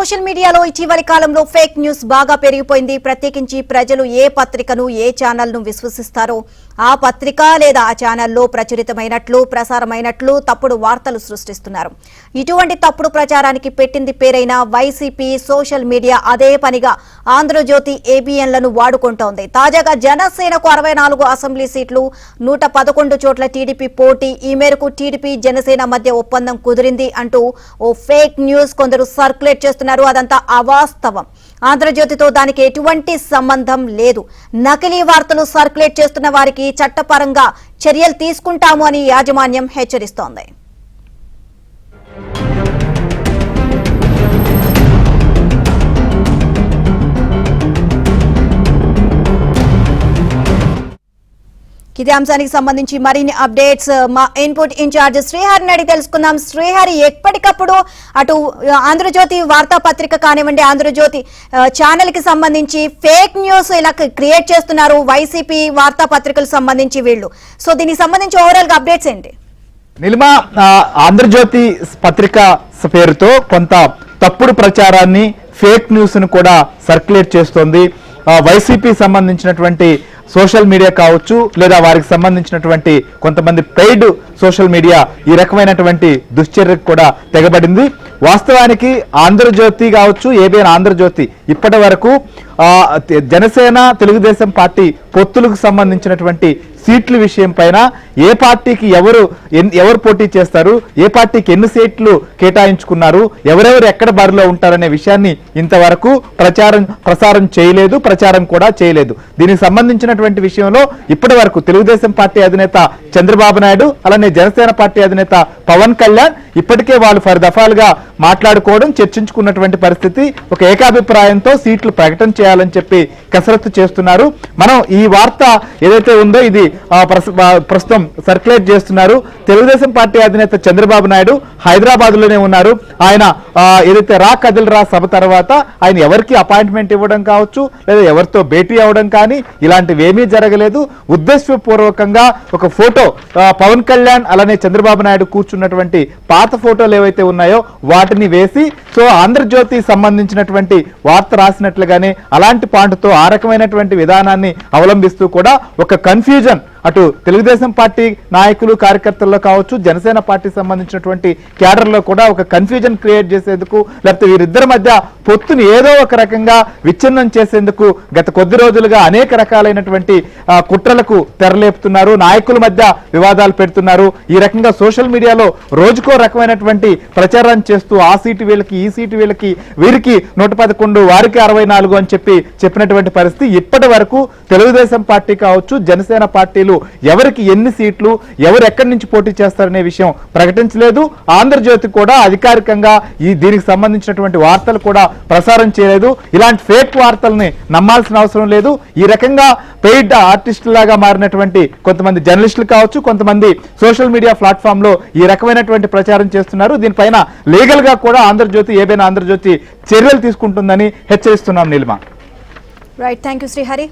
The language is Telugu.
సోషల్ మీడియాలో ఇటీవలి కాలంలో ఫేక్ న్యూస్ బాగా పెరిగిపోయింది. ప్రత్యేకించి ప్రజలు ఏ పత్రికను ఏ ఛానల్ ను విశ్వసిస్తారో ఆ పత్రిక లేదా ఆ ఛానల్లో ప్రచురితమైనట్లు ప్రసారమైనట్లు తప్పుడు వార్తలు సృష్టిస్తున్నారు. ఇటువంటి తప్పుడు ప్రచారానికి పెట్టింది పేరైన వైసీపీ సోషల్ మీడియా అదే పనిగా ఆంధ్రజ్యోతి ఏబిఎన్లను వాడుకుంటోంది. తాజాగా జనసేనకు 64 అసెంబ్లీ సీట్లు 111 చోట్ల టీడీపీ పోటీ. ఈ మేరకు టీడీపీ జనసేన మధ్య ఒప్పందం కుదిరింది అంటూ ఓ ఫేక్ న్యూస్ కొందరు సర్క్యులేట్ చేస్తున్నారు. అదంతా అవాస్తవం. ఆంధ్రజ్యోతితో దానికి ఎటువంటి సంబంధం లేదు. నకిలీ వార్తలు సర్క్యులేట్ చేస్తున్న వారికి చట్టపరంగా చర్యలు తీసుకుంటాము అని యాజమాన్యం హెచ్చరిస్తోంది. ఇదే అంశానికి సంబంధించి మరిన్ని అప్డేట్స్ మా ఇన్పుట్ ఇన్ఛార్జ్ శ్రీహరిని అడిగి తెలుసుకుందాం. శ్రీహరి, ఎప్పటికప్పుడు అటు ఆంధ్రజ్యోతి వార్తాపత్రిక కానివ్వండి, ఆంధ్రజ్యోతి ఛానల్ కి సంబంధించి ఫేక్ న్యూస్ ఇలా క్రియేట్ చేస్తున్నారు వైసీపీ వార్తాపత్రికలకు సంబంధించి వీళ్ళు. సో దీనికి సంబంధించి ఓవరాల్ గా అప్డేట్స్ ఏంటి? నిల్మా, ఆంధ్రజ్యోతి పత్రిక పేరుతో కొంత తప్పుడు ప్రచారాన్ని ఫేక్ న్యూస్ ను కూడా సర్క్యులేట్ చేస్తోంది. వైసీపీ సంబంధించినటువంటి సోషల్ మీడియా కావచ్చు, లేదా వారికి సంబంధించినటువంటి కొంతమంది పెయిడ్ సోషల్ మీడియా ఈ రకమైనటువంటి దుశ్చర్యకు కూడా తెగబడింది. వాస్తవానికి ఆంధ్రజ్యోతి కావచ్చు, ఏబిఎన్ ఆంధ్రజ్యోతి ఇప్పటి వరకు జనసేన తెలుగుదేశం పార్టీ పొత్తులకు సంబంధించినటువంటి సీట్ల విషయం పైన ఏ పార్టీకి ఎవరు పోటీ చేస్తారు, ఏ పార్టీకి ఎన్ని సీట్లు కేటాయించుకున్నారు, ఎవరెవరు ఎక్కడ బరిలో ఉంటారనే విషయాన్ని ఇంతవరకు ప్రసారం చేయలేదు, ప్రచారం కూడా చేయలేదు. దీనికి సంబంధించినటువంటి విషయంలో ఇప్పటి వరకు తెలుగుదేశం పార్టీ అధినేత చంద్రబాబు నాయుడు, అలానే జనసేన పార్టీ అధినేత పవన్ కళ్యాణ్ ఇప్పటికే వాళ్ళు దఫాలుగా మాట్లాడుకోవడం, చర్చించుకున్నటువంటి పరిస్థితి. ఒక ఏకాభిప్రాయంతో సీట్లు ప్రకటన చేయాలని చెప్పి కసరత్తు చేస్తున్నారు. మనం ఈ వార్త ఏదైతే ఉందో ఇది ప్రస్తుతం సర్క్యులేట్ చేస్తున్నారు. తెలుగుదేశం పార్టీ అధినేత చంద్రబాబు నాయుడు హైదరాబాద్ లోనే ఉన్నారు. ఆయన ఏదైతే రా కదిల్ సభ తర్వాత ఆయన ఎవరికి అపాయింట్మెంట్ ఇవ్వడం కావచ్చు, లేదా ఎవరితో భేటీ అవ్వడం కానీ ఇలాంటివి ఏమీ జరగలేదు. ఉద్దేశపూర్వకంగా ఒక ఫోటో పవన్ కళ్యాణ్ అలానే చంద్రబాబు నాయుడు కూర్చున్నటువంటి పాత ఫోటోలు ఏవైతే ఉన్నాయో వాటిని వేసి ఆంధ్రజ్యోతి సంబంధించినటువంటి వార్త రాసినట్లుగానే అలాంటి పాయింట్తో ఆ రకమైనటువంటి విధానాన్ని అవలంబిస్తూ కూడా ఒక కన్ఫ్యూజన్ అటు తెలుగుదేశం పార్టీ నాయకులు కార్యకర్తల్లో కావచ్చు, జనసేన పార్టీ సంబంధించినటువంటి క్యాడర్లో కూడా ఒక కన్ఫ్యూజన్ క్రియేట్ చేసేందుకు, లేకపోతే వీరిద్దరి మధ్య పొత్తుని ఏదో ఒక రకంగా విచ్ఛిన్నం చేసేందుకు గత కొద్ది రోజులుగా అనేక రకాలైనటువంటి కుట్రలకు తెరలేపుతున్నారు. నాయకుల మధ్య వివాదాలు పెడుతున్నారు. ఈ రకంగా సోషల్ మీడియాలో రోజుకో రకమైనటువంటి ప్రచారం చేస్తూ ఆ సీటు వీళ్ళకి, ఈ సీటు వీళ్ళకి, వీరికి 111 వారికి 64 అని చెప్పినటువంటి పరిస్థితి. ఇప్పటి వరకు తెలుగుదేశం పార్టీ కావచ్చు, జనసేన పార్టీలు ఎవరికి ఎన్ని సీట్లు, ఎవరు ఎక్కడి నుంచి పోటీ చేస్తారనే విషయం ప్రకటించలేదు. ఆంధ్రజ్యోతి కూడా అధికారికంగా దీనికి సంబంధించినటువంటి వార్తలు కూడా ప్రసారం చేయలేదు. ఇలాంటి ఫేక్ వార్తల్ని నమ్మాల్సిన అవసరం లేదు. ఈ రకంగా పెయిడ్ ఆర్టిస్టులాగా మారినటువంటి కొంతమంది జర్నలిస్టులు కావచ్చు, కొంతమంది సోషల్ మీడియా ప్లాట్ఫామ్ లో ఈ రకమైనటువంటి ప్రచారం చేస్తున్నారు. దీనిపైన లీగల్ గా కూడా ఆంధ్రజ్యోతి, ఏబిఎన్ ఆంధ్రజ్యోతి చర్యలు తీసుకుంటుందని హెచ్చరిస్తున్నాం. Neelima. Right, thank you Srihari.